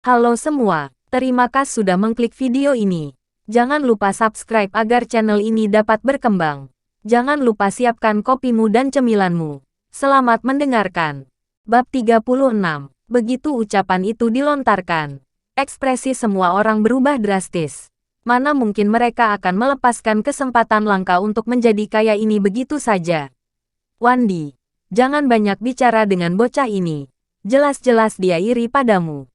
Halo semua, terima kasih sudah mengklik video ini. Jangan lupa subscribe agar channel ini dapat berkembang. Jangan lupa siapkan kopimu dan cemilanmu. Selamat mendengarkan. Bab 36. Begitu ucapan itu dilontarkan, ekspresi semua orang berubah drastis. Mana mungkin mereka akan melepaskan kesempatan langka untuk menjadi kaya ini begitu saja. Wandi, jangan banyak bicara dengan bocah ini. Jelas-jelas dia iri padamu.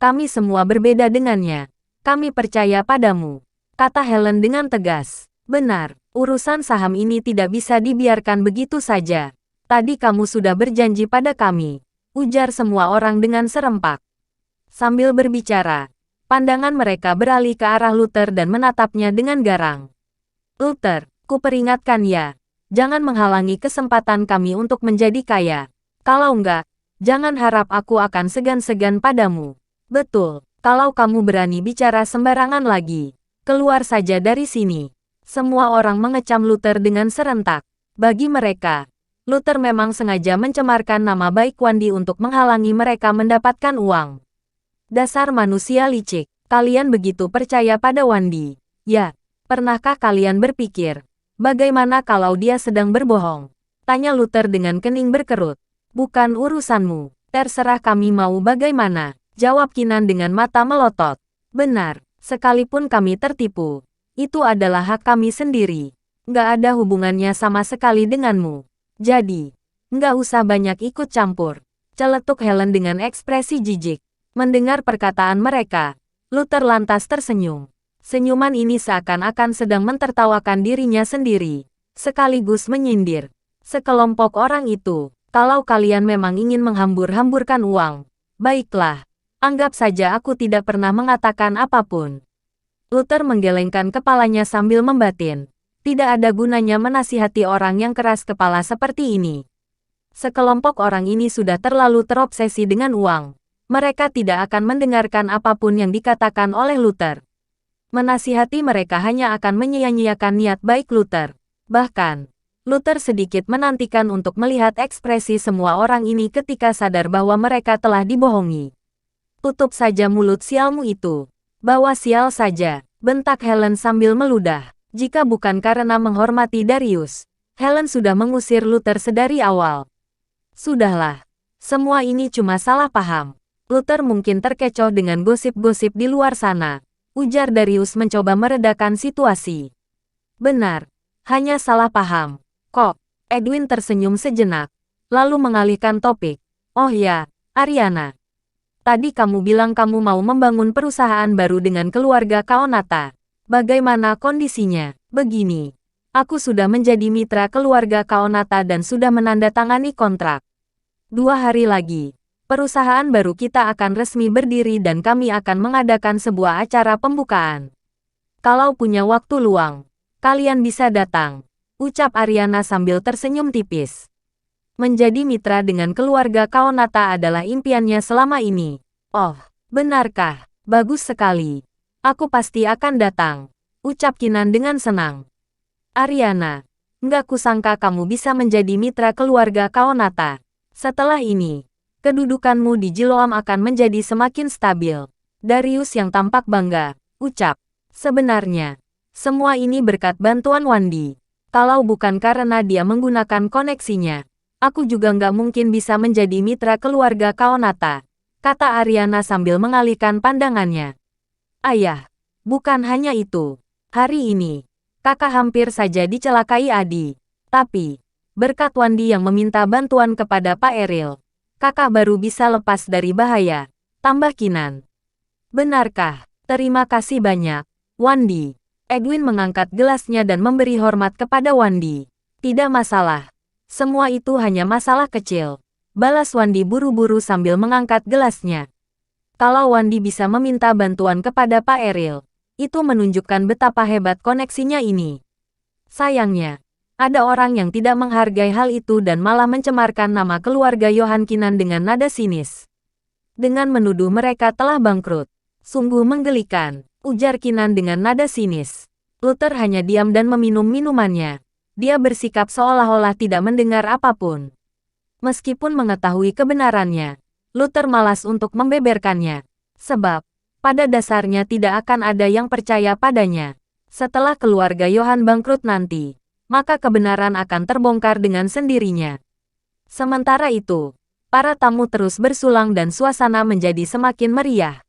Kami semua berbeda dengannya. Kami percaya padamu, kata Helen dengan tegas. Benar, urusan saham ini tidak bisa dibiarkan begitu saja. Tadi kamu sudah berjanji pada kami, ujar semua orang dengan serempak. Sambil berbicara, pandangan mereka beralih ke arah Luther dan menatapnya dengan garang. Luther, kuperingatkan ya, jangan menghalangi kesempatan kami untuk menjadi kaya. Kalau enggak, jangan harap aku akan segan-segan padamu. Betul, kalau kamu berani bicara sembarangan lagi, keluar saja dari sini. Semua orang mengecam Luther dengan serentak. Bagi mereka, Luther memang sengaja mencemarkan nama baik Wandi untuk menghalangi mereka mendapatkan uang. Dasar manusia licik, kalian begitu percaya pada Wandi. Ya, pernahkah kalian berpikir, bagaimana kalau dia sedang berbohong? Tanya Luther dengan kening berkerut. Bukan urusanmu, terserah kami mau bagaimana, jawab Kinan dengan mata melotot. Benar, sekalipun kami tertipu, itu adalah hak kami sendiri. Nggak ada hubungannya sama sekali denganmu. Jadi, nggak usah banyak ikut campur, celetuk Helen dengan ekspresi jijik. Mendengar perkataan mereka, Luther lantas tersenyum. Senyuman ini seakan-akan sedang mentertawakan dirinya sendiri, sekaligus menyindir. Sekelompok orang itu, kalau kalian memang ingin menghambur-hamburkan uang, baiklah, anggap saja aku tidak pernah mengatakan apapun. Luther menggelengkan kepalanya sambil membatin. Tidak ada gunanya menasihati orang yang keras kepala seperti ini. Sekelompok orang ini sudah terlalu terobsesi dengan uang. Mereka tidak akan mendengarkan apapun yang dikatakan oleh Luther. Menasihati mereka hanya akan menyia-nyiakan niat baik Luther. Bahkan, Luther sedikit menantikan untuk melihat ekspresi semua orang ini ketika sadar bahwa mereka telah dibohongi. Tutup saja mulut sialmu itu. Bawa sial saja, bentak Helen sambil meludah. Jika bukan karena menghormati Darius, Helen sudah mengusir Luther sedari awal. Sudahlah, semua ini cuma salah paham. Luther mungkin terkecoh dengan gosip-gosip di luar sana, ujar Darius mencoba meredakan situasi. Benar, hanya salah paham. Kok, Edwin tersenyum sejenak, lalu mengalihkan topik. Oh ya, Ariana. Tadi kamu bilang kamu mau membangun perusahaan baru dengan keluarga Kaonata. Bagaimana kondisinya? Begini, aku sudah menjadi mitra keluarga Kaonata dan sudah menandatangani kontrak. 2 hari lagi, perusahaan baru kita akan resmi berdiri dan kami akan mengadakan sebuah acara pembukaan. Kalau punya waktu luang, kalian bisa datang, ucap Ariana sambil tersenyum tipis. Menjadi mitra dengan keluarga Kaonata adalah impiannya selama ini. Oh, benarkah? Bagus sekali. Aku pasti akan datang, ucap Kinan dengan senang. Ariana, nggak kusangka kamu bisa menjadi mitra keluarga Kaonata. Setelah ini, kedudukanmu di Jiloam akan menjadi semakin stabil. Darius yang tampak bangga, ucap. Sebenarnya, semua ini berkat bantuan Wandi. Kalau bukan karena dia menggunakan koneksinya, aku juga nggak mungkin bisa menjadi mitra keluarga Kaonata, kata Ariana sambil mengalihkan pandangannya. Ayah, bukan hanya itu. Hari ini, kakak hampir saja dicelakai Adi. Tapi, berkat Wandi yang meminta bantuan kepada Pak Eril, kakak baru bisa lepas dari bahaya, tambah Kinan. Benarkah? Terima kasih banyak, Wandi. Edwin mengangkat gelasnya dan memberi hormat kepada Wandi. Tidak masalah. Semua itu hanya masalah kecil, balas Wandi buru-buru sambil mengangkat gelasnya. Kalau Wandi bisa meminta bantuan kepada Pak Eril, itu menunjukkan betapa hebat koneksinya ini. Sayangnya, ada orang yang tidak menghargai hal itu dan malah mencemarkan nama keluarga Johan Kinan dengan nada sinis. Dengan menuduh mereka telah bangkrut. Sungguh menggelikan, ujar Kinan dengan nada sinis. Luther hanya diam dan meminum minumannya. Dia bersikap seolah-olah tidak mendengar apapun. Meskipun mengetahui kebenarannya, Luther malas untuk membeberkannya. Sebab, pada dasarnya tidak akan ada yang percaya padanya. Setelah keluarga Johan bangkrut nanti, maka kebenaran akan terbongkar dengan sendirinya. Sementara itu, para tamu terus bersulang dan suasana menjadi semakin meriah.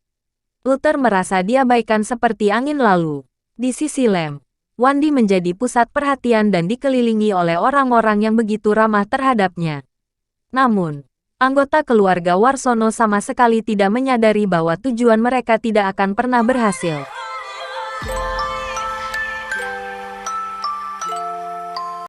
Luther merasa diabaikan seperti angin lalu. Di sisi lain, Wandi menjadi pusat perhatian dan dikelilingi oleh orang-orang yang begitu ramah terhadapnya. Namun, anggota keluarga Warsono sama sekali tidak menyadari bahwa tujuan mereka tidak akan pernah berhasil.